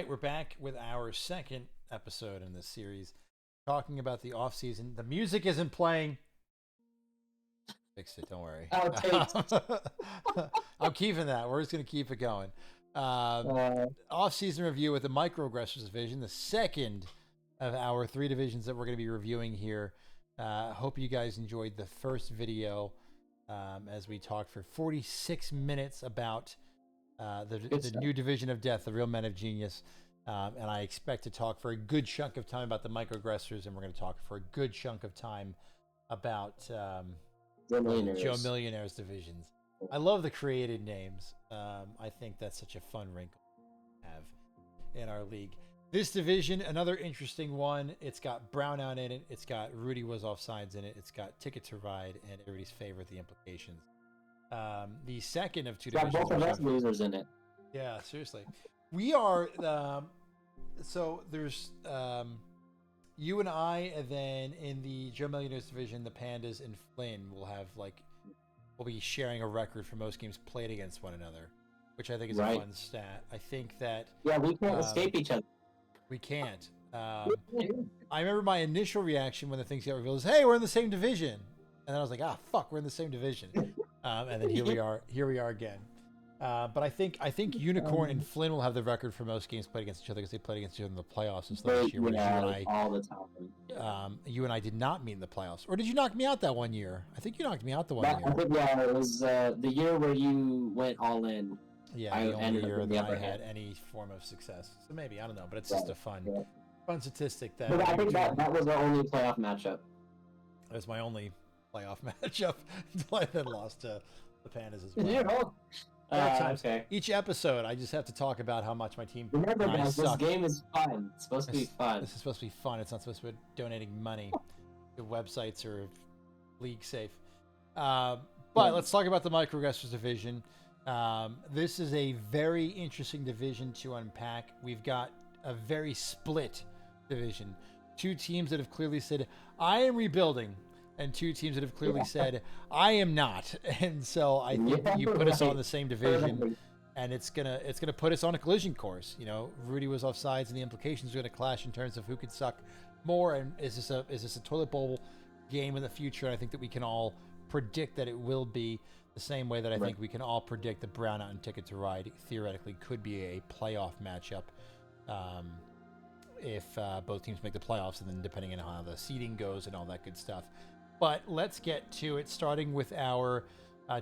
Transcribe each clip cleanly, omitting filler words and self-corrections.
right, we're back with our second episode in this series, talking about the off season. The music isn't playing. Fix it, don't worry. Outtakes. I'm keeping that. We're just gonna keep it going. Uh, Off season review with the Microaggressors division, the second of our three divisions that we're going to be reviewing here. Hope you guys enjoyed the first video as we talked for 46 minutes about the new division of death, the Real Men of Genius. And I expect to talk for a good chunk of time about the Microaggressors, and we're going to talk for a good chunk of time about the Joe Millionaire's divisions. I love the created names. I think that's such a fun wrinkle to have in our league. This division, another interesting one. It's got Brownout in it. It's got Rudy Was Offsides in it. It's got Ticket to Ride and everybody's favorite, the implications. The second of two divisions. Both of us losers in it. Yeah, seriously. We are. So there's you and I, and then in the Joe Millionaire's division, the Pandas and Flynn will have we'll be sharing a record for most games played against one another, which I think is a fun stat. I think that we can't escape each other. We can't. I remember my initial reaction when the things got revealed is, "Hey, we're in the same division," and then I was like, "Ah, fuck, we're in the same division." And then here we are again. But I think Unicorn and Flynn will have the record for most games played against each other because they played against each other in the playoffs this last year. Yeah, all the time. You and I did not meet in the playoffs, or did you knock me out that one year? I think you knocked me out the one year. I think it was the year where you went all in. Yeah, the only year that I had any form of success. So maybe, I don't know, but it's just a fun statistic that. But I think that was our only playoff matchup. It was my only playoff matchup until I then lost to the Pandas as well. Okay. Each episode, I just have to talk about how much my team. Remember, guys, this game is fun. It's supposed to be fun. This is supposed to be fun. It's not supposed to be donating money to websites or league safe. But let's talk about the Microaggressors division. This is a very interesting division to unpack. We've got a very split division. Two teams that have clearly said, "I am rebuilding," and two teams that have clearly said, "I am not." And so I think that you put us on the same division, and it's gonna put us on a collision course. You know, Rudy Was Offsides, and the implications are gonna clash in terms of who could suck more. And is this a toilet bowl game in the future? And I think that we can all predict that it will be the same way that I think we can all predict that Brownout and Ticket to Ride theoretically could be a playoff matchup if both teams make the playoffs, and then depending on how the seeding goes and all that good stuff. But let's get to it, starting with our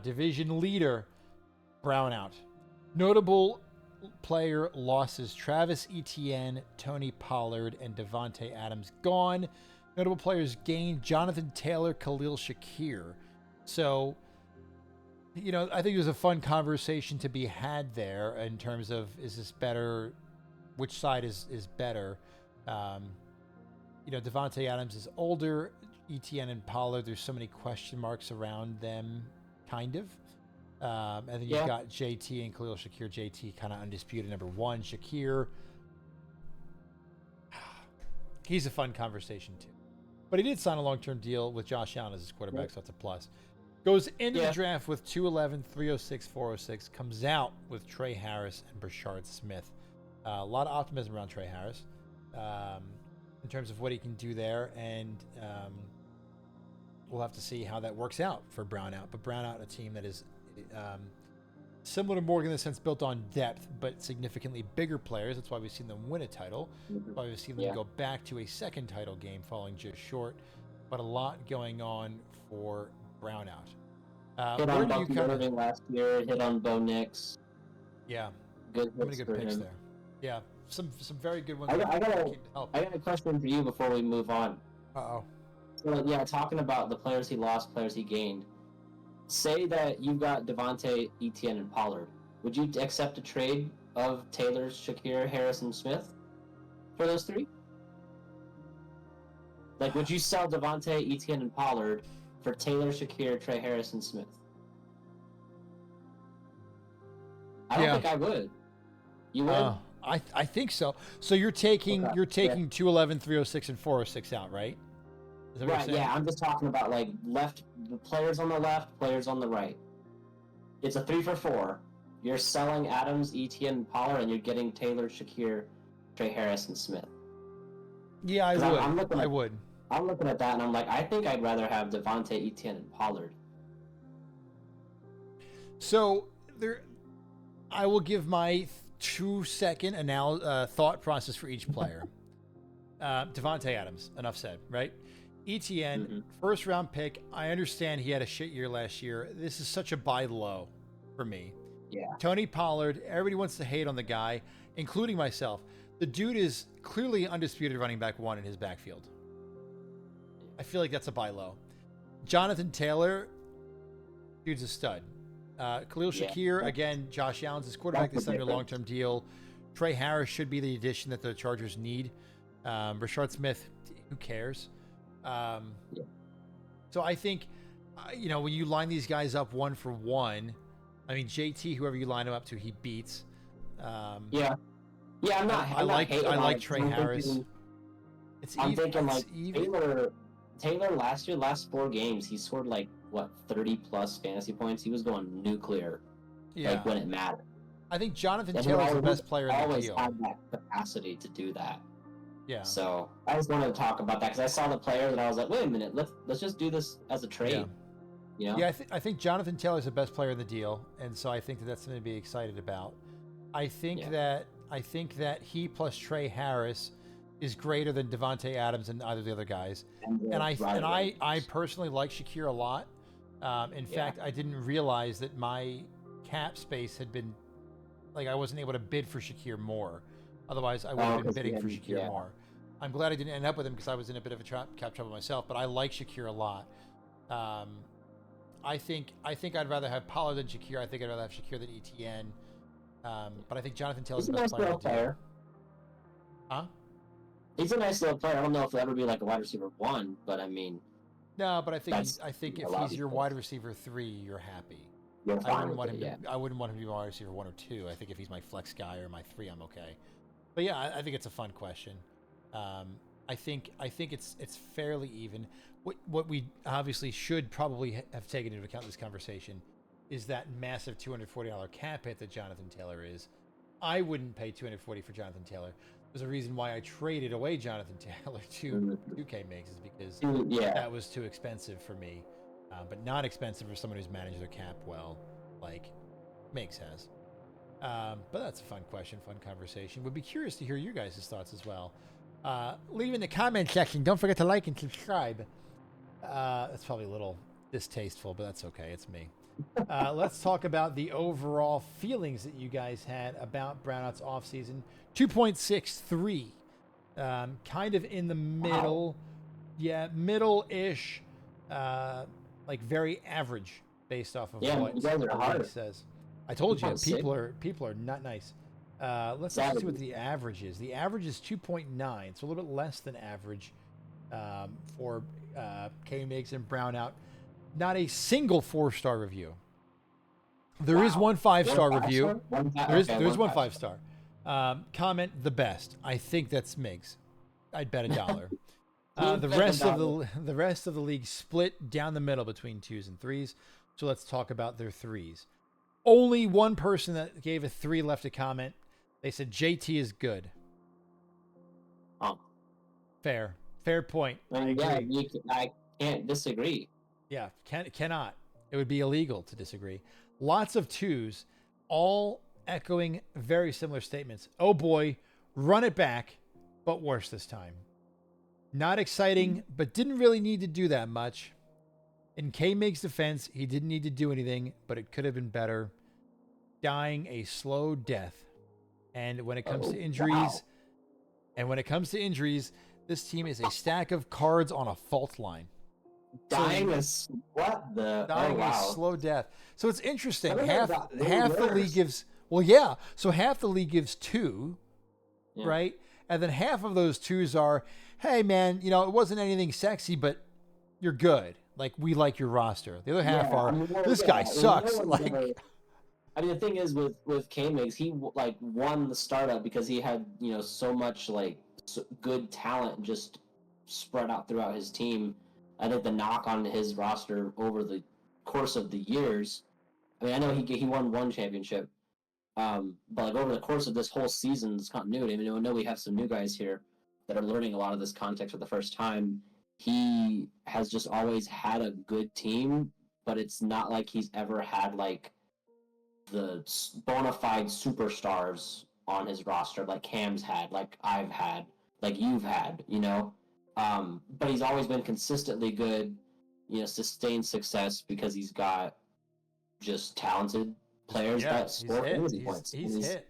division leader, Brownout. Notable player losses: Travis Etienne, Tony Pollard, and Devontae Adams gone. Notable players gained: Jonathan Taylor, Khalil Shakir. So, you know, I think there's a fun conversation to be had there in terms of, is this better? Which side is better? You know, Devontae Adams is older. Etienne and Pollard, there's so many question marks around them, kind of. And then you've got JT and Khalil Shakir. JT kind of undisputed number one. Shakir, he's a fun conversation too. But he did sign a long-term deal with Josh Allen as his quarterback, so that's a plus. Goes into the draft with 211, 306, 406. Comes out with Trey Harris and Brashard Smith. A lot of optimism around Trey Harris in terms of what he can do there. And we'll have to see how that works out for Brownout. But Brownout, a team that is similar to Morgan in the sense built on depth, but significantly bigger players. That's why we've seen them win a title. That's why we've seen them go back to a second title game, falling just short. But a lot going on for Brownout. Hit on Bucky Irving last year. Hit on Bo Nix. Yeah, good many good picks there. Yeah, some very good ones. I got a question for you before we move on. So yeah, talking about the players he lost, players he gained. Say that you've got Devontae, Etienne, and Pollard. Would you accept a trade of Taylor, Shakir, Harris, and Smith for those three? Like, would you sell Devontae, Etienne, and Pollard for Taylor, Shakir, Trey Harris, and Smith? I don't think I would. You would? I think so. So you're taking 211, 306, and 406 out, right? Is that what you're saying? Yeah. I'm just talking about like the players on the left, players on the right. It's a 3 for 4. You're selling Adams, Etienne, and Pollard, and you're getting Taylor, Shakir, Trey Harris and Smith. Yeah, I would. I'm looking at that and I'm like, I think I'd rather have Devontae, Etienne, and Pollard. So I will give my 2-second thought process for each player. Devontae Adams, enough said, right? Etienne, first round pick. I understand he had a shit year last year. This is such a buy low for me. Yeah. Tony Pollard, everybody wants to hate on the guy, including myself. The dude is clearly undisputed running back 1 in his backfield. I feel like that's a buy low. Jonathan Taylor, dude's a stud. Khalil Shakir, again, Josh Allen's his quarterback. They signed a long-term deal. Trey Harris should be the addition that the Chargers need. Rashard Smith, who cares? So I think, when you line these guys up 1 for 1, I mean, JT, whoever you line him up to, he beats. I'm not. I like Trey Harris. I'm thinking Taylor last 4 games, he scored 30 plus fantasy points. He was going nuclear, when it mattered. I think Jonathan Taylor's the best player in the always deal. Had that capacity to do that. Yeah. So I just wanted to talk about that because I saw the players and I was like, wait a minute, let's just do this as a trade. Yeah. Yeah, I think Jonathan Taylor's the best player in the deal, and so I think that's something to be excited about. I think that he plus Trey Harris is greater than Devontae Adams and either of the other guys. And I personally like Shakir a lot. In fact, I didn't realize that my cap space had been I wasn't able to bid for Shakir more. Otherwise, I would have been bidding for Shakir more. I'm glad I didn't end up with him because I was in a bit of a cap trouble myself. But I like Shakir a lot. I think I'd rather have Pollard than Shakir. I think I'd rather have Shakir than Etienne. But I think Jonathan Taylor's the best player. Huh? He's a nice little player. I don't know if he'll ever be a wide receiver 1, but I mean. No, but I think if he's your wide receiver 3, you're happy. I wouldn't want him to be my wide receiver 1 or 2. I think if he's my flex guy or my 3, I'm okay. But yeah, I think it's a fun question. I think it's fairly even. What we obviously should probably have taken into account in this conversation is that massive $240 cap hit that Jonathan Taylor is. I wouldn't pay $240 for Jonathan Taylor. There's a reason why I traded away Jonathan Taylor to K-Migs is because that was too expensive for me, but not expensive for someone who's managed their cap well, like Migs has. But that's a fun question, fun conversation. Would be curious to hear your guys' thoughts as well. Leave in the comment section. Don't forget to like and subscribe. That's probably a little distasteful, but that's okay. It's me. Let's talk about the overall feelings that you guys had about Brownouts offseason. 2.63. Kind of in the middle. Yeah, middle-ish. Very average based off of what he says. I told you, people are not nice. Let's see what the average is. The average is 2.9, so a little bit less than average for K-Migs and Brownout. Not a single 4-star review. There is one 5-star review. There's one 5-star. Comment the best. I think that's Migs. I'd bet $1. The rest of the league split down the middle between 2s and 3s. So let's talk about their 3s. Only one person that gave a 3 left a comment. They said JT is good. Oh, fair point. I can't disagree. Yeah, cannot. It would be illegal to disagree. Lots of 2s, all echoing very similar statements. Oh boy, run it back, but worse this time. Not exciting, but didn't really need to do that much. In K-Mig's defense, he didn't need to do anything, but it could have been better. Dying a slow death. And when it comes to injuries, this team is a stack of cards on a fault line. Dying a slow death. So it's interesting. Half the league gives half the league gives 2, right? And then half of those 2s are, hey man, it wasn't anything sexy, but you're good. We like your roster. The other half this guy sucks. The thing is with K-Migs, he won the startup because he had so much good talent just spread out throughout his team. I think the knock on his roster over the course of the years, I know he won one championship, But like over the course of this whole season's continuity, I mean, I know we have some new guys here that are learning a lot of this context for the first time. He has just always had a good team, but it's not like he's ever had like the bona fide superstars on his roster, like Cam's had, like I've had, like you've had, you know. But he's always been consistently good, you know, sustained success because he's got just talented players that score fantasy points. He's hit.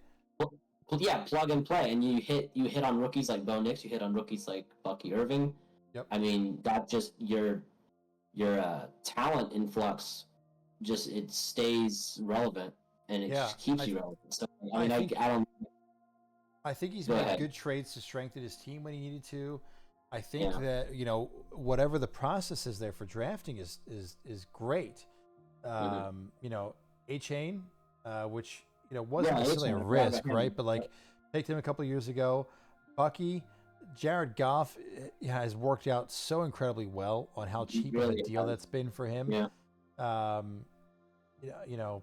Yeah, plug and play, and you hit on rookies like Bo Nix, you hit on rookies like Bucky Irving. Yep. I mean, that just your talent influx, just it stays relevant and it just keeps you relevant. So I mean, I think he's made good trades to strengthen his team when he needed to. I think that, you know, whatever the process is there for drafting is great. You know, A-Chain, which, you know, wasn't necessarily a risk, right? But like, picked him a couple of years ago. Bucky, Jared Goff has worked out so incredibly well on how cheap of a deal that's been for him. Yeah. You know,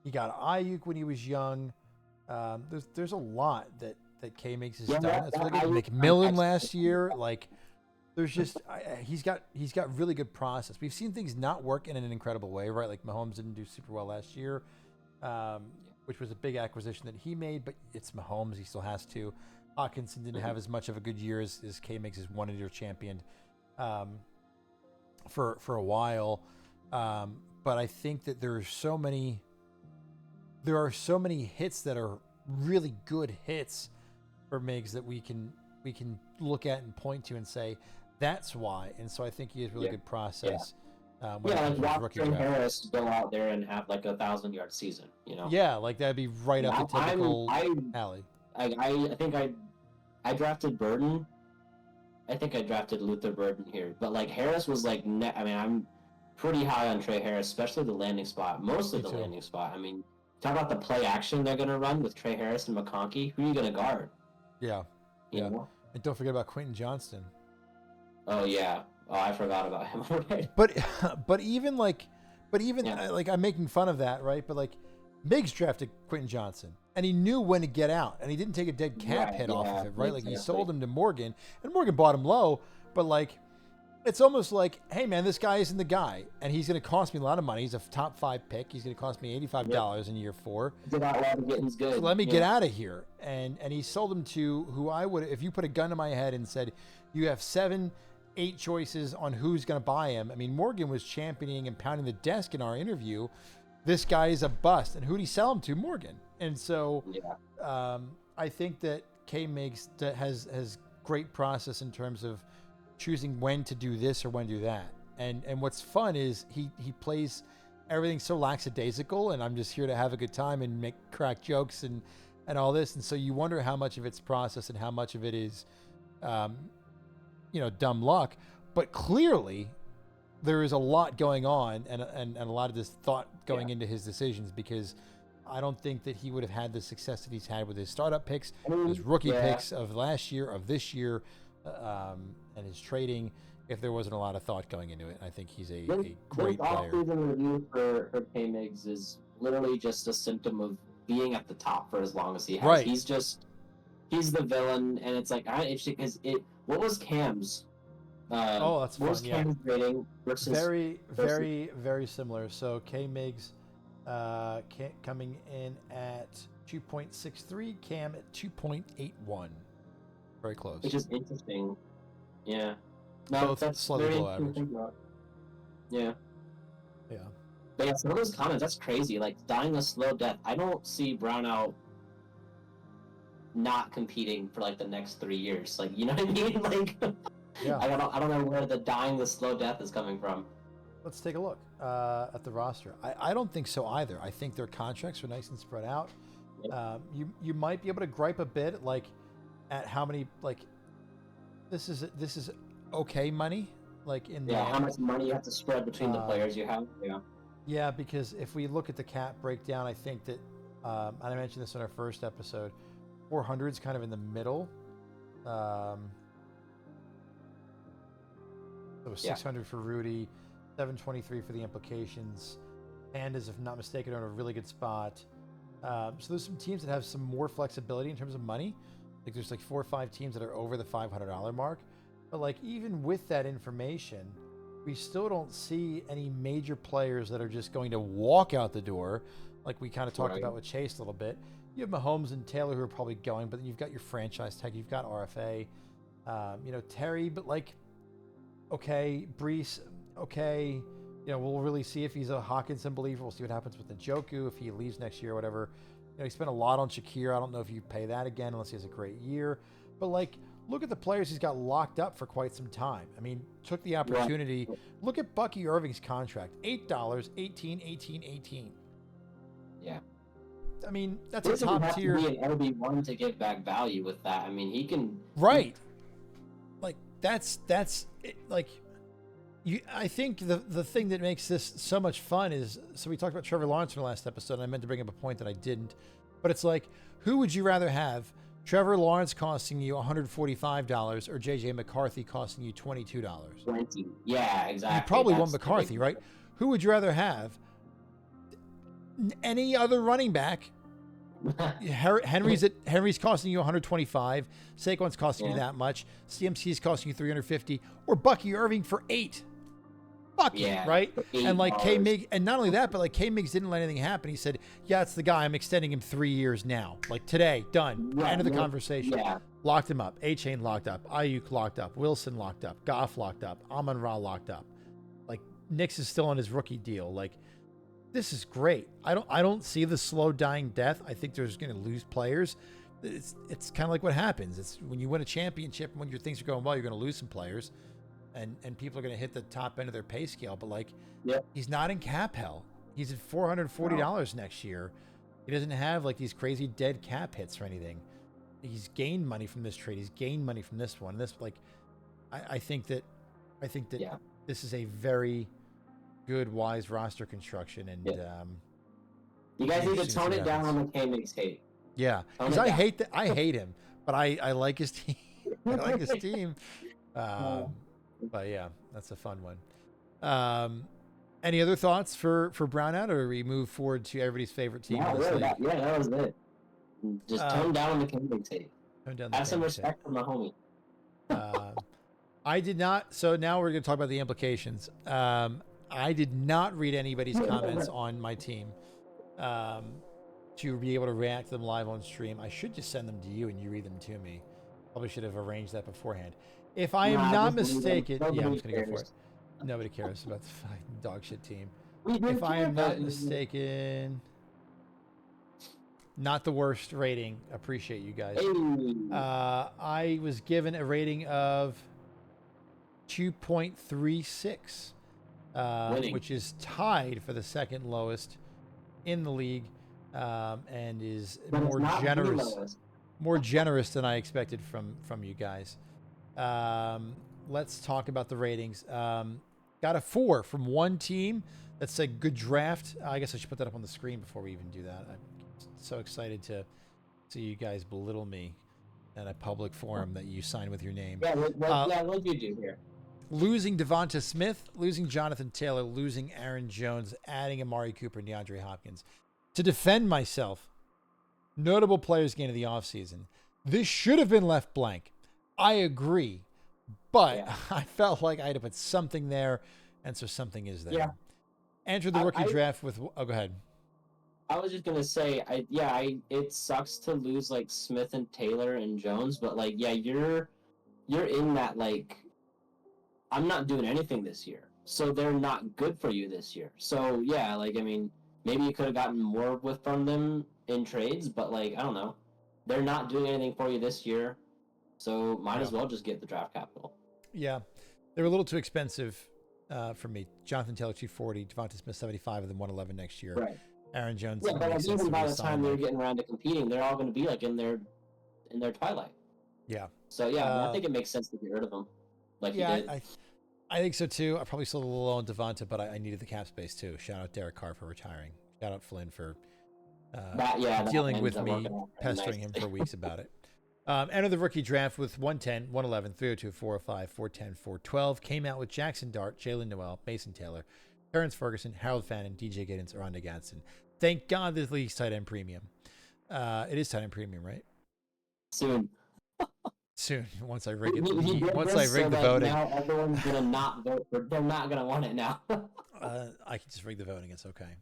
he got Ayuk when he was young. There's a lot that K-Migs has done. That's really good. McMillan last year, like, there's just he's got really good process. We've seen things not work in an incredible way, right? Like Mahomes didn't do super well last year, which was a big acquisition that he made, but it's Mahomes. He still has to. Hawkinson didn't have as much of a good year as K-Migs has wanted or championed for a while. But I think that there are so many hits that are really good hits for Migs that we can look at and point to and say that's why. And so I think he has really good process. Like watch Trey Harris go out there and have like 1,000-yard season, you know? Yeah, like that'd be right up the typical alley. I think I drafted Burden. I think I drafted Luther Burden here, but like Harris was like, I mean, I'm pretty high on Trey Harris, especially the landing spot. Mostly the landing spot. I mean, talk about the play action they're gonna run with Trey Harris and McConkey. Who are you gonna guard? Yeah, you know? And don't forget about Quentin Johnston. Oh yeah. Oh, I forgot about him already. But even like I'm making fun of that, right? But like Migs drafted Quentin Johnson, and he knew when to get out, and he didn't take a dead cap hit off of it, right? Like he sold him to Morgan, and Morgan bought him low, but like it's almost like, hey man, this guy isn't the guy, and he's going to cost me a lot of money. He's a top 5 pick. He's going to cost me $85 in year 4. Get out while the getting's good. So let me get out of here. And he sold him to who I would, if you put a gun to my head and said you have 7, 8 choices on who's going to buy him. I mean, Morgan was championing and pounding the desk in our interview. This guy is a bust. And who'd he sell him to? Morgan. And so I think that K-Migs has great process in terms of choosing when to do this or when to do that. And what's fun is he plays everything so lackadaisical, and I'm just here to have a good time and make crack jokes and all this. And so you wonder how much of it's process and how much of it is, dumb luck. But clearly there is a lot going on and a lot of this thought going into his decisions, because I don't think that he would have had the success that he's had with his startup picks, his rookie picks of last year, of this year, and his trading, if there wasn't a lot of thought going into it. I think he's a great player. Off-season review for K-Migs is literally just a symptom of being at the top for as long as he has. Right. He's the villain, and it's like interesting because what was Cam's? That's what fun. Was Cam's rating versus very similar. So K-Migs coming in at 2.63, Cam at 2.81. Very close. Which is interesting. Yeah. No, that's slightly very below average. Yeah. Yeah. But yeah, some of those comments, that's crazy. Like dying a slow death. I don't see Brownout not competing for like the next 3 years. Like, you know what I mean? Like, I don't know where the dying the slow death is coming from. Let's take a look at the roster. I don't think so either. I think their contracts are nice and spread out. Yep. You might be able to gripe a bit, like, at how many, like, this is okay money, like in how much money you have to spread between the players you have. Yeah, because if we look at the cap breakdown, I think that and I mentioned this in our first episode, 400 is kind of in the middle. So 600 for Rudy, 723 for the implications. Pandas, if I'm not mistaken, are in a really good spot. So there's some teams that have some more flexibility in terms of money. Like there's like 4 or 5 teams that are over the $500 mark. But like even with that information, we still don't see any major players that are just going to walk out the door, like we kind of talked about with Chase a little bit. You have Mahomes and Taylor who are probably going, but then you've got your franchise tag, you've got RFA, Terry, but like, okay, Brees, okay, we'll really see if he's a Hawkinson believer. We'll see what happens with Njoku if he leaves next year or whatever. He spent a lot on Shakir. I don't know if you pay that again unless he has a great year. But like, look at the players he's got locked up for quite some time. I mean, took the opportunity. Yeah. Look at Bucky Irving's contract. $8, 18, 18, 18. Yeah. I mean, that's a top tier. He have to be an LB1 to get back value with that. I mean, he can. Right. Like, that's like, I think the thing that makes this so much fun is, so we talked about Trevor Lawrence in the last episode, and I meant to bring up a point that I didn't, but it's like, who would you rather have? Trevor Lawrence costing you $145 or JJ McCarthy costing you $22? 20. Yeah, exactly. You probably want McCarthy, right? Who would you rather have? Any other running back? Henry's costing you $125. Saquon's costing you that much. CMC's costing you $350, or Bucky Irving for $8. Bucky, right? And like K-Mig, and not only that, but like K-Migs didn't let anything happen. He said, "Yeah, it's the guy. I'm extending him 3 years now. Like today, done. End of the conversation. Yeah. Locked him up. A-Chain locked up. Ayuk locked up. Wilson locked up. Goff locked up. Amon-Ra locked up. Like Nix is still on his rookie deal. Like this is great. I don't see the slow dying death. I think there's going to lose players. It's kind of like what happens. It's when you win a championship and when your things are going well, you're going to lose some players. And people are going to hit the top end of their pay scale. But, like, he's not in cap hell. He's at $440 next year. He doesn't have, like, these crazy dead cap hits or anything. He's gained money from this trade. He's gained money from this one. This, like, I think that this is a very good, wise roster construction. And you guys need to tone it down on the K-Mix hate. Yeah. Because I hate him. But I like his team. I like his team. But yeah, that's a fun one. Any other thoughts for Brownout, or we move forward to everybody's favorite team? That was it. Just tone down the King tape. Have some respect for my homie. I did not. So now we're going to talk about the implications. I did not read anybody's comments on my team to be able to react to them live on stream. I should just send them to you and you read them to me. Probably should have arranged that beforehand. If I am not mistaken, I'm just going to go for it. Nobody cares about the fucking dog shit team. If I am not mistaken, not the worst rating. Appreciate you guys. I was given a rating of 2.36, which is tied for the second lowest in the league, and is more generous than I expected from you guys. Let's talk about the ratings. Got a 4 from one team that said good draft. I guess I should put that up on the screen before we even do that. I'm so excited to see you guys belittle me in a public forum that you sign with your name. What you do here? Losing Devonta Smith, losing Jonathan Taylor, losing Aaron Jones, adding Amari Cooper and DeAndre Hopkins. To defend myself, notable players gain of the offseason. This should have been left blank. I agree, but I felt like I had to put something there, and so something is there. Yeah. Enter the rookie draft with. Oh, go ahead. I was just gonna say, it sucks to lose like Smith and Taylor and Jones, but like, you're in that like, I'm not doing anything this year, so they're not good for you this year. So yeah, like I mean, maybe you could have gotten more from them in trades, but like I don't know, they're not doing anything for you this year. So might as well just get the draft capital. Yeah, they were a little too expensive for me. Jonathan Taylor 240, Devonta Smith 75, and then 111 next year. Right. Aaron Jones. Yeah, but like, even by the time they're getting around to competing, they're all going to be like in their twilight. Yeah. So yeah, I think it makes sense to get rid of them. Like you did. I think so too. I probably sold a little low on Devonta, but I needed the cap space too. Shout out Derek Carr for retiring. Shout out Flynn for dealing with me, pestering him for weeks about it. Enter the rookie draft with 110, 111, 302, 405, 410, 412. Came out with Jackson Dart, Jalen Noel, Mason Taylor, Terrence Ferguson, Harold Fannin, DJ Giddens, Rondé Gadsden. Thank God this league's tight end premium. It is tight end premium, right? Soon. Soon, once I rig it, Once I rig the voting. Now everyone's gonna not vote for. They're not gonna want it now. I can just rig the voting. It's okay.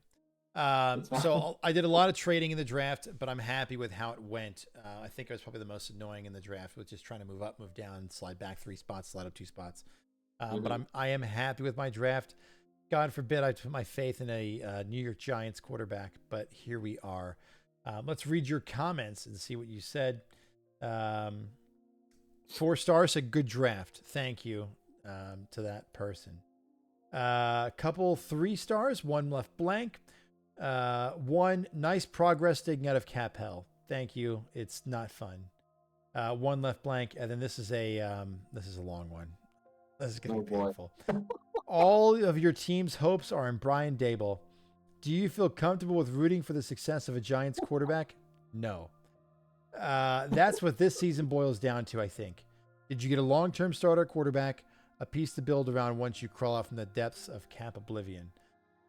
So I did a lot of trading in the draft, but I'm happy with how it went. I think it was probably the most annoying in the draft, was just trying to move up, move down, slide back 3 spots, slide up 2 spots. But I am happy with my draft. God forbid I put my faith in a New York Giants quarterback, but here we are. Let's read your comments and see what you said. 4 stars, a good draft. Thank you to that person. Couple 3 stars, 1 left blank. 1 nice progress digging out of cap hell. Thank you. It's not fun. 1 left blank, and then this is a long one. This is gonna be painful. All of your team's hopes are in Brian Daboll. Do you feel comfortable with rooting for the success of a Giants quarterback? No. That's what this season boils down to, I think. Did you get a long-term starter quarterback, a piece to build around once you crawl out from the depths of cap oblivion?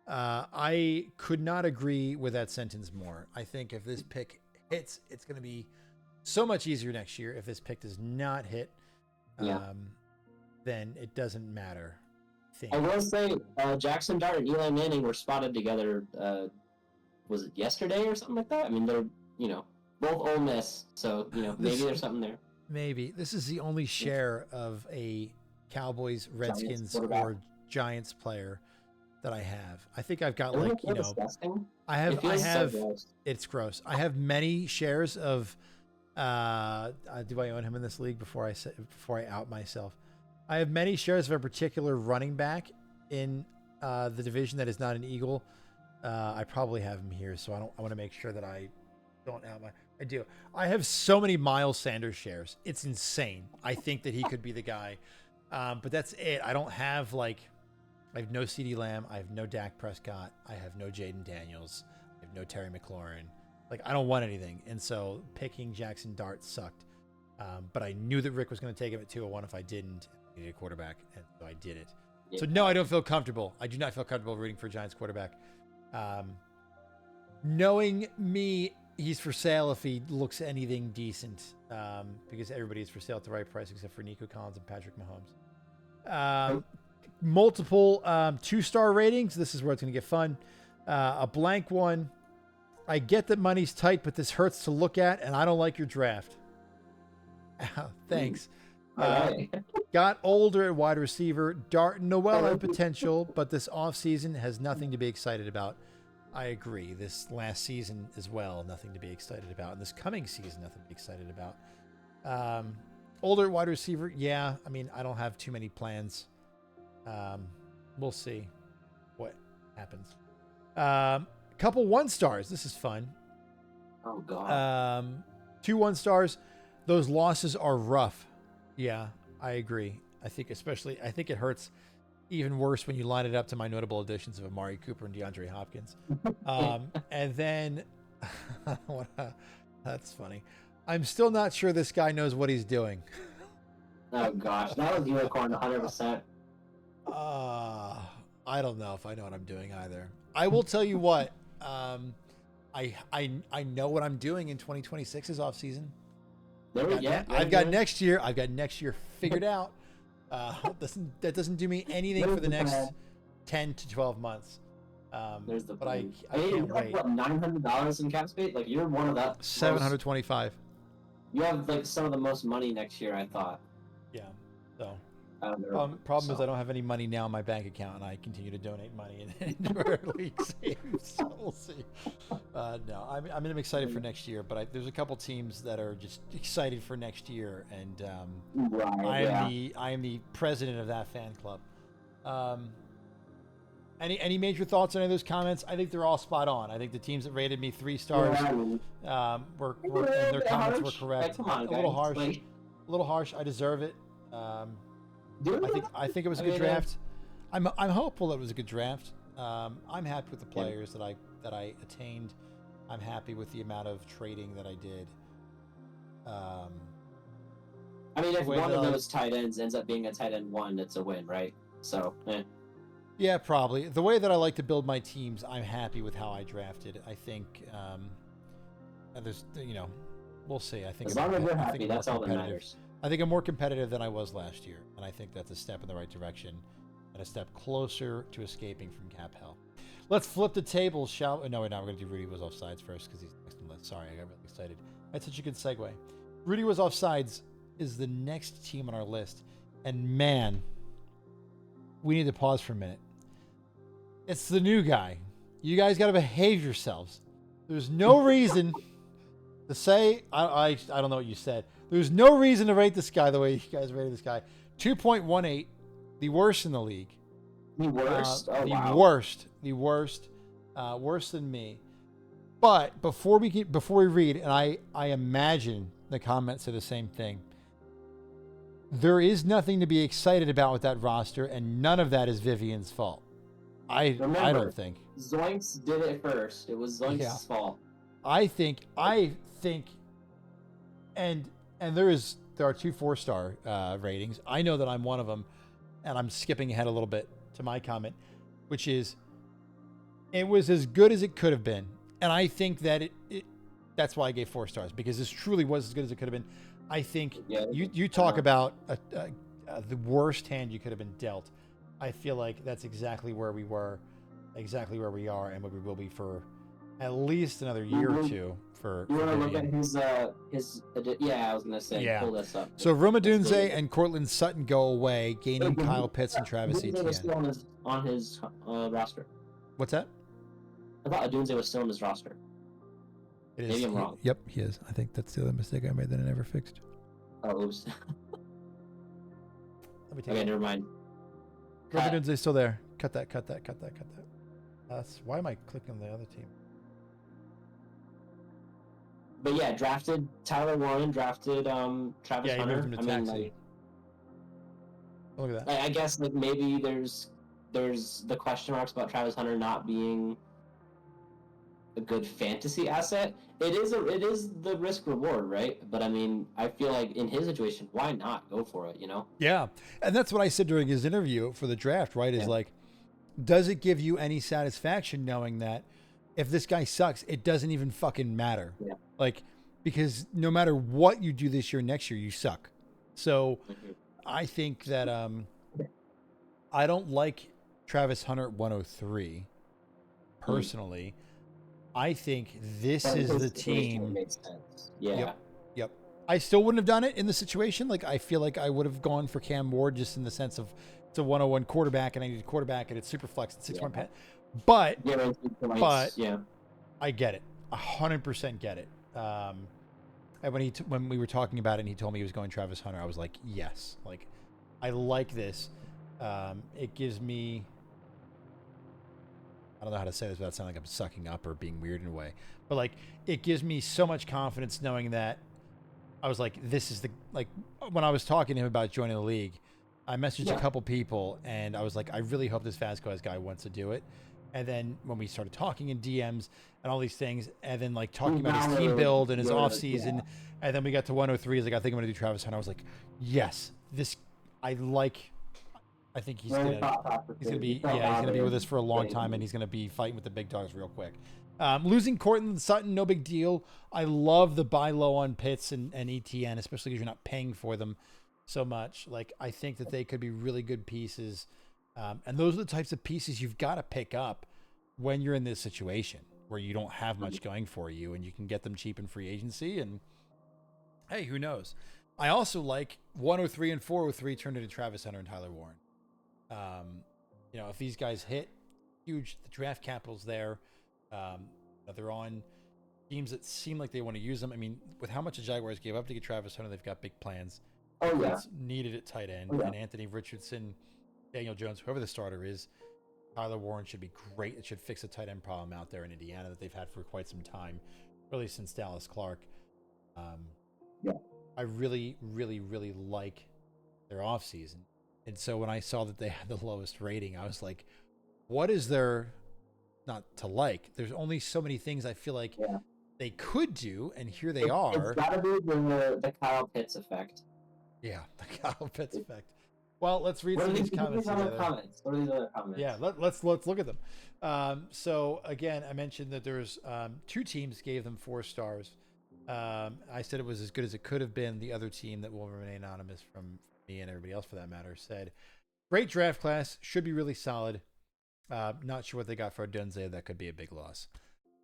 I could not agree with that sentence more. I think if this pick hits, it's going to be so much easier next year. If this pick does not hit, then it doesn't matter. I will say, Jackson Dart and Eli Manning were spotted together. Was it yesterday or something like that? I mean, they're both Ole Miss, so maybe there's something there. Maybe this is the only share of a Cowboys, Redskins, or Giants player that I have. I think I've got disgusting? I have. So it's gross. I have many shares of. Do I own him in this league before I out myself? I have many shares of a particular running back in the division that is not an Eagle. I probably have him here, so I want to make sure that I don't out my. I do. I have so many Miles Sanders shares. It's insane. I think that he could be the guy, but that's it. I don't have I have no CeeDee Lamb. I have no Dak Prescott. I have no Jaden Daniels. I have no Terry McLaurin. I don't want anything, and so picking Jackson Dart sucked. But I knew that Rick was going to take him at 201 if I didn't. Need a quarterback, and so I did it. Yeah. So no, I don't feel comfortable. I do not feel comfortable rooting for Giants quarterback. Knowing me, he's for sale if he looks anything decent, because everybody is for sale at the right price except for Nico Collins and Patrick Mahomes. Multiple 2-star ratings. This is where it's going to get fun. A blank one. I get that money's tight, but this hurts to look at, and I don't like your draft. Thanks. Got older at wide receiver. Dart and Noel have potential, but this offseason has nothing to be excited about. I agree. This last season as well, nothing to be excited about. And this coming season, nothing to be excited about. Older at wide receiver, yeah. I mean, I don't have too many plans. We'll see what happens. Couple 1-stars. This is fun. Oh, God. 2 1-stars. Those losses are rough. Yeah, I agree. I think it hurts even worse when you line it up to my notable additions of Amari Cooper and DeAndre Hopkins. And then, that's funny. I'm still not sure this guy knows what he's doing. Oh, gosh. That was unicorn 100%. I don't know if I know what I'm doing either. I will tell you what. I know what I'm doing in 2026's offseason. I've got next year figured out. That doesn't do me anything for the next 10 to 12 months. There's the but I can't wait. What, $900 in cap space? You're one of that. 725. You have some of the most money next year, I thought. Yeah. So. Problem is I don't have any money now in my bank account, and I continue to donate money into our league saves. So we'll see. No, I'm excited for next year, but there's a couple teams that are just excited for next year, and I am the president of that fan club. Any major thoughts on any of those comments? I think they're all spot on. I think the teams that rated me 3 stars were their comments were correct. Come on, a little harsh. I deserve it. I think it was a good draft. I'm hopeful that it was a good draft. I'm happy with the players that I attained. I'm happy with the amount of trading that I did. If one of those tight ends ends up being a tight end 1, it's a win, right? So, Yeah, probably. The way that I like to build my teams, I'm happy with how I drafted. I think there's, we'll see. I think As long as you're happy, I'm more that's all that competitive. matters. I think I'm more competitive than I was last year, and I think that's a step in the right direction and a step closer to escaping from cap hell. Let's flip the table, shall we? No, wait, no, we're going to do Rudy was offsides first because he's next on the list. Sorry, I got really excited. That's such a good segue. Rudy was offsides is the next team on our list, and man, we need to pause for a minute. It's the new guy. You guys got to behave yourselves. There's no reason to say, I don't know what you said. There's no reason to rate this guy the way you guys rated this guy. 2.18, the worst in the league. The worst? The worst. The worst. Worse than me. But before we read, and I imagine the comments are the same thing, there is nothing to be excited about with that roster, and none of that is Vivian's fault. I don't think. Zoinks did it first. It was Zoinks' fault. I think, and there are 2 4-star ratings. I know that I'm one of them, and I'm skipping ahead a little bit to my comment, which is, it was as good as it could have been, and I think that that's why I gave 4 stars, because this truly was as good as it could have been. I think you talk about the worst hand you could have been dealt. I feel like that's exactly where we were, exactly where we are, and where we will be for at least another year or two. You want to look at his I was gonna say, pull this up. So Romadunze and Cortland Sutton go away, gaining Kyle Pitts and Travis Etienne. Was still on his roster. What's that? I thought Adunze was still on his roster. It is. Maybe I'm wrong. Yep, he is. I think that's the other mistake I made that I never fixed. Oh, oops. Okay, never mind. Romadunze's still there. Cut that. Why am I clicking on the other team? But yeah, drafted Tyler Warren, drafted Travis Hunter. Moved him to taxi. Look at that. I guess maybe there's the question marks about Travis Hunter not being a good fantasy asset. It is the risk reward, right? But I mean, I feel like in his situation, why not go for it? Yeah, and that's what I said during his interview for the draft. Right? Is does it give you any satisfaction knowing that if this guy sucks, it doesn't even fucking matter? Yeah. Because no matter what you do this year, next year you suck. So I think that I don't like Travis Hunter at 103 personally. I think this is the team. Makes sense. Yeah. Yep. I still wouldn't have done it in the situation. I feel like I would have gone for Cam Ward just in the sense of it's a 101 quarterback and I need a quarterback and it's super flex and 6-1 pet. But I get it. 100% get it. And when we were talking about it and he told me he was going Travis Hunter, I was like, yes. I like this. It gives me, I don't know how to say this without sounding like I'm sucking up or being weird in a way, but it gives me so much confidence knowing that I was like, this is when I was talking to him about joining the league, I messaged a couple people and I was like, I really hope this Vasquez guy wants to do it. And then when we started talking in DMs and all these things, and then talking about his team build and his off season, and then we got to 103. He's like, I think I'm going to do Travis Hunter. I was like, yes, I think he's gonna be with us for a long time, and he's gonna be fighting with the big dogs real quick. Losing Cortland Sutton, no big deal. I love the buy low on Pitts and ETN, especially because you're not paying for them so much. I think that they could be really good pieces. And those are the types of pieces you've got to pick up when you're in this situation where you don't have much going for you and you can get them cheap in free agency. And hey, who knows? I also like 103 and 403 turned into Travis Hunter and Tyler Warren. If these guys hit, huge. The draft capital's there. They're on teams that seem like they want to use them. I mean, with how much the Jaguars gave up to get Travis Hunter, they've got big plans. Oh yeah, it's needed at tight end, and Anthony Richardson, Daniel Jones, whoever the starter is, Tyler Warren should be great. It should fix a tight end problem out there in Indiana that they've had for quite some time, really since Dallas Clark. I really, really, really like their offseason. And so when I saw that they had the lowest rating, I was like, what is there not to like? There's only so many things I feel like they could do, and here they are. It's got to be the Kyle Pitts effect. Yeah, the Kyle Pitts effect. Well, let's read some of these comments together. What are these other comments? Yeah, let's look at them. So again, I mentioned that there's 2 teams gave them 4 stars. I said it was as good as it could have been. The other team that will remain anonymous from me and everybody else for that matter said, great draft class, should be really solid. Not sure what they got for Odunze. That could be a big loss.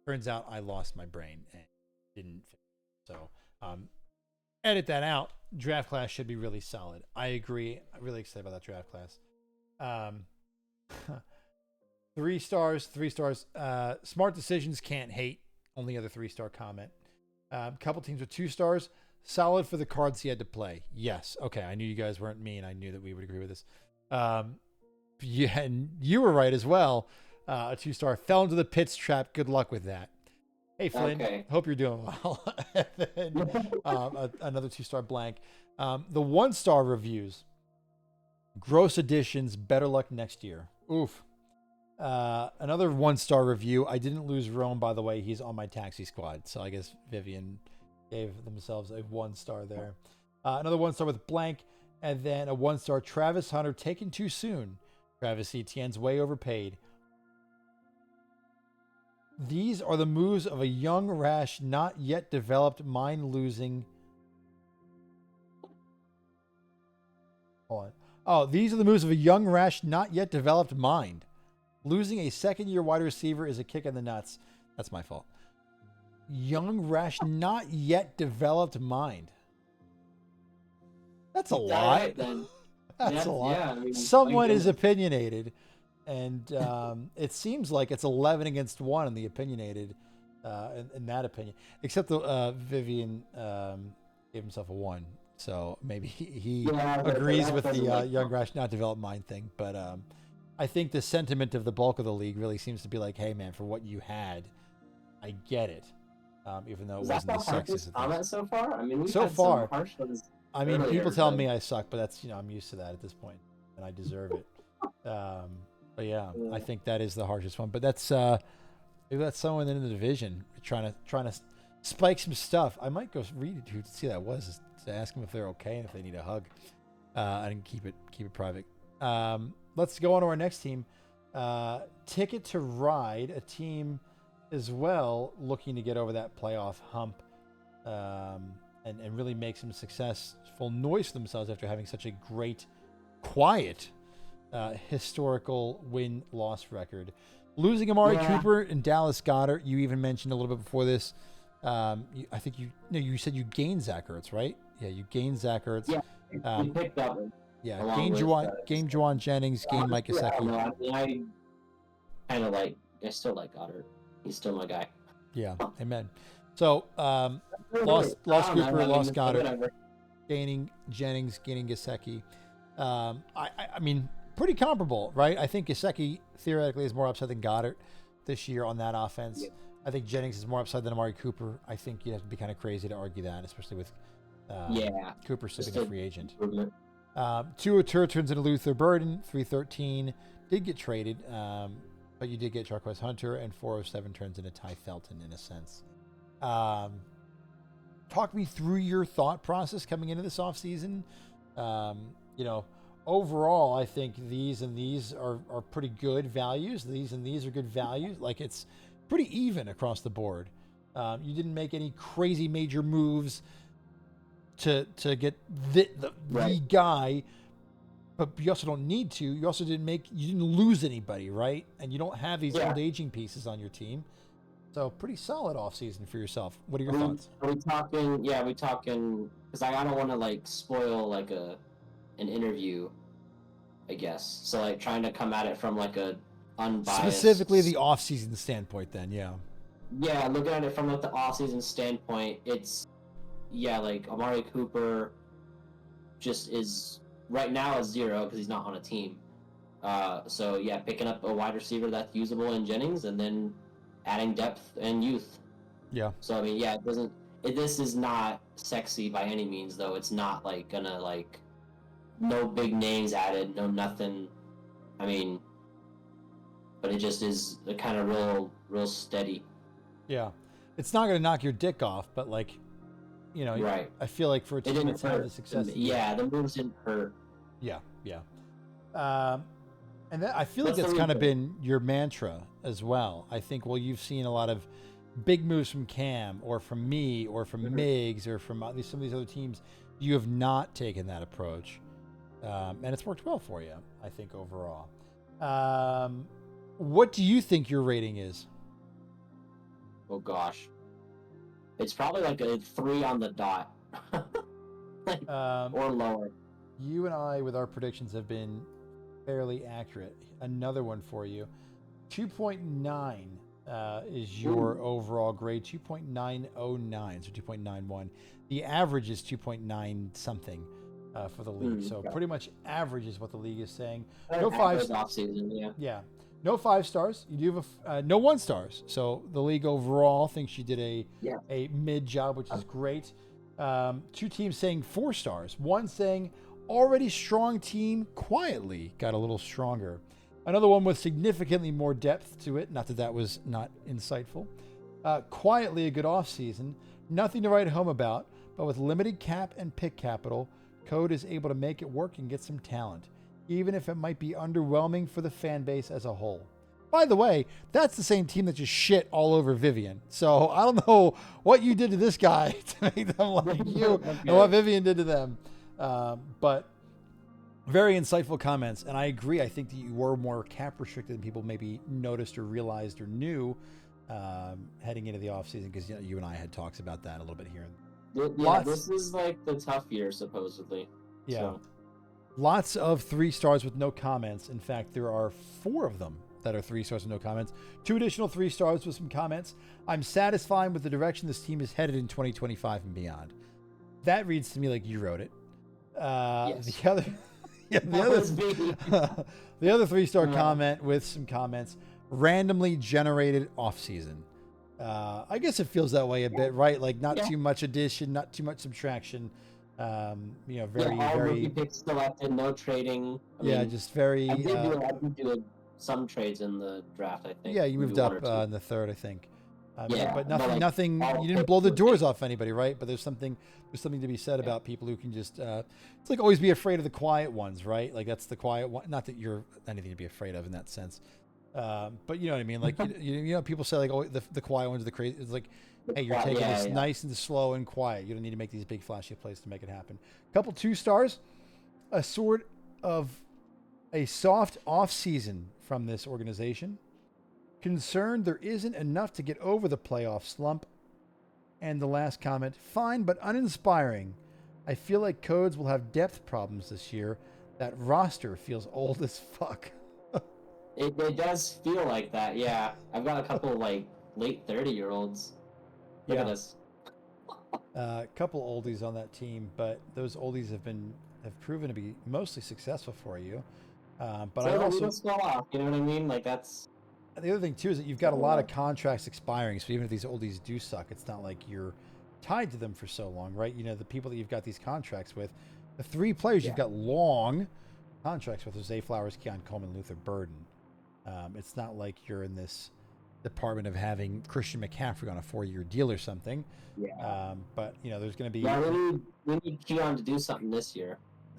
Turns out I lost my brain and didn't. So edit that out. Draft class should be really solid. I agree. I'm really excited about that draft class. 3 stars, 3 stars. Smart decisions, can't hate. Only other 3-star comment. Couple teams with 2 stars. Solid for the cards he had to play. Yes. Okay. I knew you guys weren't mean. I knew that we would agree with this. Yeah, and you were right as well. A 2-star fell into the pits trap. Good luck with that. Hey, Flynn. Okay. Hope you're doing well. Then, another 2-star blank. The 1-star reviews. Gross additions. Better luck next year. Oof. Another 1-star review. I didn't lose Rome, by the way. He's on my taxi squad. So I guess Vivian gave themselves a 1-star there. Another 1-star with blank. And then a 1-star Travis Hunter taken too soon. Travis Etienne's way overpaid. These are the moves of a young, rash, not yet developed, mind-losing. Hold on. Oh, these are the moves of a young, rash, not yet developed mind. Losing a second-year wide receiver is a kick in the nuts. That's my fault. Young, rash, not yet developed mind. That's a lot. That's a lot. Yeah, I mean, someone is opinionated. And it seems like it's 11 against 1 in the opinionated, in that opinion. Except the Vivian gave himself a 1, so maybe he agrees with the young rash not developed mind thing. But I think the sentiment of the bulk of the league really seems to be like, "Hey, man, for what you had, I get it." Even though it wasn't the sexiest comment so far. I mean, so far, harsh ones. I mean, people tell me I suck, but that's I'm used to that at this point, and I deserve it. But yeah, I think that is the harshest one. But that's maybe that's someone in the division trying to spike some stuff. I might go read who to see that was to ask them if they're okay and if they need a hug. And keep it private. Let's go on to our next team. Ticket to Ride, a team as well looking to get over that playoff hump and really make some successful noise for themselves after having such a great, quiet. Historical win-loss record. Losing Amari Cooper and Dallas Goedert. You even mentioned a little bit before this. I think you said you gained Zach Ertz, right? Yeah, you gained Zach Ertz. Yeah, you picked up. Yeah, gained Juwan Jennings, gained Mike Gesicki. I kind of I still like Goddard. He's still my guy. Yeah, amen. So, lost Cooper, lost Goddard, gaining Jennings, gaining Gesicki. I mean, pretty comparable, right? I think Gesicki theoretically is more upside than Goddard this year on that offense. Yeah. I think Jennings is more upside than Amari Cooper. I think you'd have to be kind of crazy to argue that, especially with Cooper still being a free agent. 2 turns into Luther Burden, 313. Did get traded, but you did get Jarquez Hunter, and 407 turns into Ty Felton in a sense. Talk me through your thought process coming into this offseason. Overall, I think these and these are pretty good values. These and these are good values. Like, it's pretty even across the board. You didn't make any crazy major moves to get the guy, but you also don't need to. You also you didn't lose anybody, right? And you don't have these old aging pieces on your team. So pretty solid offseason for yourself. What are your thoughts? Are we talking, because I don't want to spoil an interview, I guess. So trying to come at it from a unbiased, specifically the off-season standpoint. Then looking at it from the off-season standpoint, it's Amari Cooper just is right now 0 because he's not on a team. So picking up a wide receiver that's usable in Jennings and then adding depth and youth. Yeah. So I mean, it doesn't. This is not sexy by any means, though. It's not gonna no big names added, no nothing. I mean, but it just is a kind of real steady. Yeah, it's not gonna knock your dick off, but right. I feel like for a team that's had the success. The moves didn't hurt. Yeah, yeah. And I feel like What's the that's kind of reason? been your mantra as well. I think, well, you've seen a lot of big moves from Cam or from me or from Mhm. Migs or from some of these other teams. You have not taken that approach. And it's worked well for you, I think, overall. What do you think your rating is? Oh gosh, it's probably like a 3 on the dot, Um, or lower. you and I, with our predictions, have been fairly accurate. Another one for you. 2.9 is your Ooh. overall grade. 2.909, so 2.91. The average is 2.9 something for the league. So Okay. pretty much average is what the league is saying. An No five. average off season, yeah. Yeah. No 5 stars. You do have no 1 stars. So the league overall thinks you did Yeah. a mid job, which is great. 2 teams saying 4 stars. One saying already strong team quietly got a little stronger. Another one with significantly more depth to it. Not that that was not insightful. Quietly a good offseason. Nothing to write home about, but with limited cap and pick capital, Code is able to make it work and get some talent, even if it might be underwhelming for the fan base as a whole. By the way, that's the same team that just shit all over Vivian. So I don't know what you did to this guy to make them like you and what Okay. Vivian did to them. But very insightful comments. And I agree. I think that you were more cap restricted than people maybe noticed or realized or knew heading into the offseason, because you and I had talks about that a little bit here. Yeah, Lots, this is like the tough year supposedly. yeah. So Lots of 3 stars with no comments. In fact, there are 4 of them that are 3 stars with no comments. 2 additional 3 stars with some comments. I'm satisfied with the direction this team is headed in 2025 and beyond. That reads to me like you wrote it. yes, The other, yeah, that was me. the other 3-star Yeah. comment with some comments. Randomly generated off season. I guess it feels that way a bit, right? Like not Yeah. too much addition, not too much subtraction. Very, Yeah, all rookie very, picks selected, no trading. I yeah, mean, just very. I did do some trades in the draft. I think Yeah, you maybe moved one or up two. in the third, I think. Yeah, But but nothing, like nothing. all You didn't picks blow the were doors big. off anybody, right? But there's something to be said Yeah. about people who can just. It's like always be afraid of the quiet ones, right? Like that's the quiet one. Not that you're anything to be afraid of in that sense, but you know what I mean. Like you know, people say like, oh, the quiet ones are the crazy. It's like, hey, you're taking Yeah, this yeah. nice and slow and quiet. You don't need to make these big flashy plays to make it happen. Couple 2 stars, a sort of a soft off season from this organization. Concerned there isn't enough to get over the playoff slump. And the last comment, fine but uninspiring. I feel like Codes will have depth problems this year. That roster feels old as fuck. It does feel like that. Yeah, I've got a couple like late 30-year-olds. Look at Yeah, us. a couple oldies on that team, but those oldies have proven to be mostly successful for you. But I So the also, wheels fall off. You know what I mean? Like that's. the other thing too is that you've got a lot of contracts expiring. So even if these oldies do suck, it's not like you're tied to them for so long, right? You know, the people that you've got these contracts with, the 3 players Yeah. you've got long contracts with, Jose Flowers, Keon Coleman, Luther Burden. It's not like you're in this department of having Christian McCaffrey on a 4-year deal or something. Yeah. But you know, there's going to be. Yeah, we need Keon to do something this year.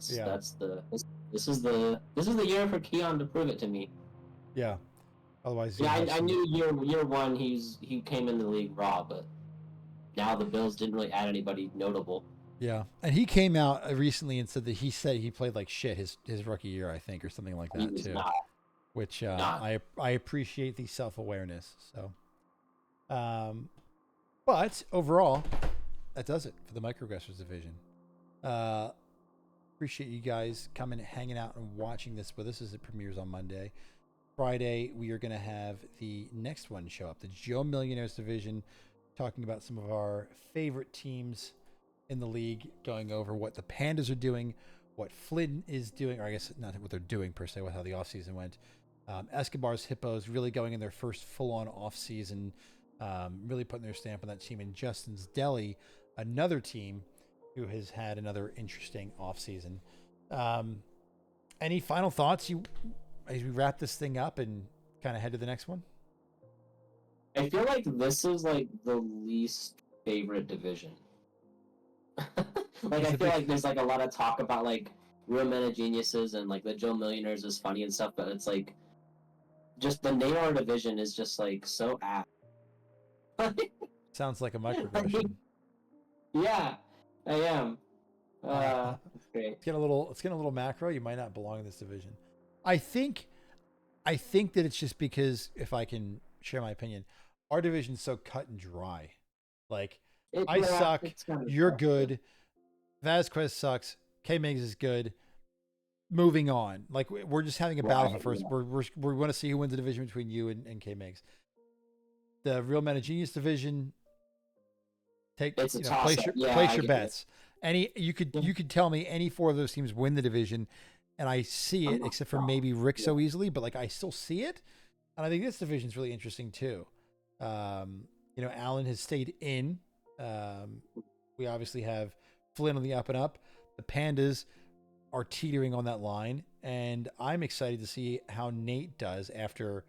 Yeah. This is the year for Keon to prove it to me. Yeah. Otherwise, Yeah, I knew year one he came in the league raw, but now the Bills didn't really add anybody notable. Yeah, and he came out recently and said he played like shit his rookie year, I think, or something like He that was too. not. Which Not. I appreciate the self awareness. So, but overall, that does it for the Microaggressors division. Appreciate you guys coming, hanging out, and watching this with us as it premieres on Monday. Friday, we are going to have the next one show up, the Joe Millionaires division, talking about some of our favorite teams in the league, going over what the Pandas are doing, what Flynn is doing, or I guess not what they're doing per se, with how the offseason went. Escobar's Hippos really going in their first full-on offseason, really putting their stamp on that team. And Justin's Deli, another team who has had another interesting offseason. Any final thoughts as we wrap this thing up and kind of head to the next one? I feel like this is like the least favorite division. Like I feel like there's like a lot of talk about like Real Men of Geniuses and like the Joe Millionaires is funny and stuff, but it's like just the name of our division is just like so apt. Sounds like a microaggression. Yeah, I am. That's great. It's getting a little macro. You might not belong in this division. I think that it's just because, if I can share my opinion, our division's so cut and dry. Like, I suck, you're good, Vasquez sucks, K-Migs is good. Moving on. Like, we're just having a battle for first. Yeah. We're going to see who wins the division between you and K-Migs. The Real Men of Genius division, place your bets. You could tell me any 4 of those teams win the division, and I see it, except for maybe Rick so easily, but like I still see it. And I think this division is really interesting too. Allen has stayed in. We obviously have Flynn on the up and up. The Pandas are teetering on that line, and I'm excited to see how Nate does after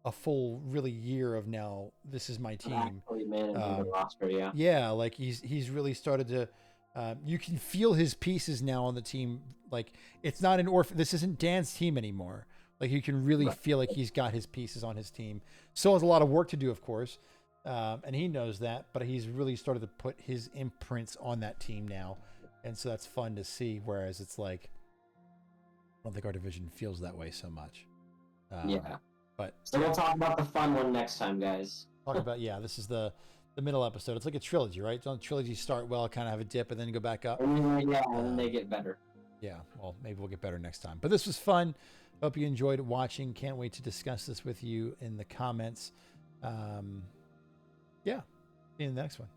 a full really year of now. This is my team. Roster, yeah. Yeah, like he's really started to. You can feel his pieces now on the team. Like, it's not an orphan. This isn't Dan's team anymore. Like, you can really feel like he's got his pieces on his team. Still has a lot of work to do, of course, and he knows that. But he's really started to put his imprints on that team now, and so that's fun to see. Whereas it's like, I don't think our division feels that way so much. Yeah. But so we'll talk about the fun one next time, guys. This is the middle episode. It's like a trilogy, right? Don't trilogies start well, kind of have a dip, and then go back up? And then they get better. Yeah, well, maybe we'll get better next time. But this was fun. Hope you enjoyed watching. Can't wait to discuss this with you in the comments. See you in the next one.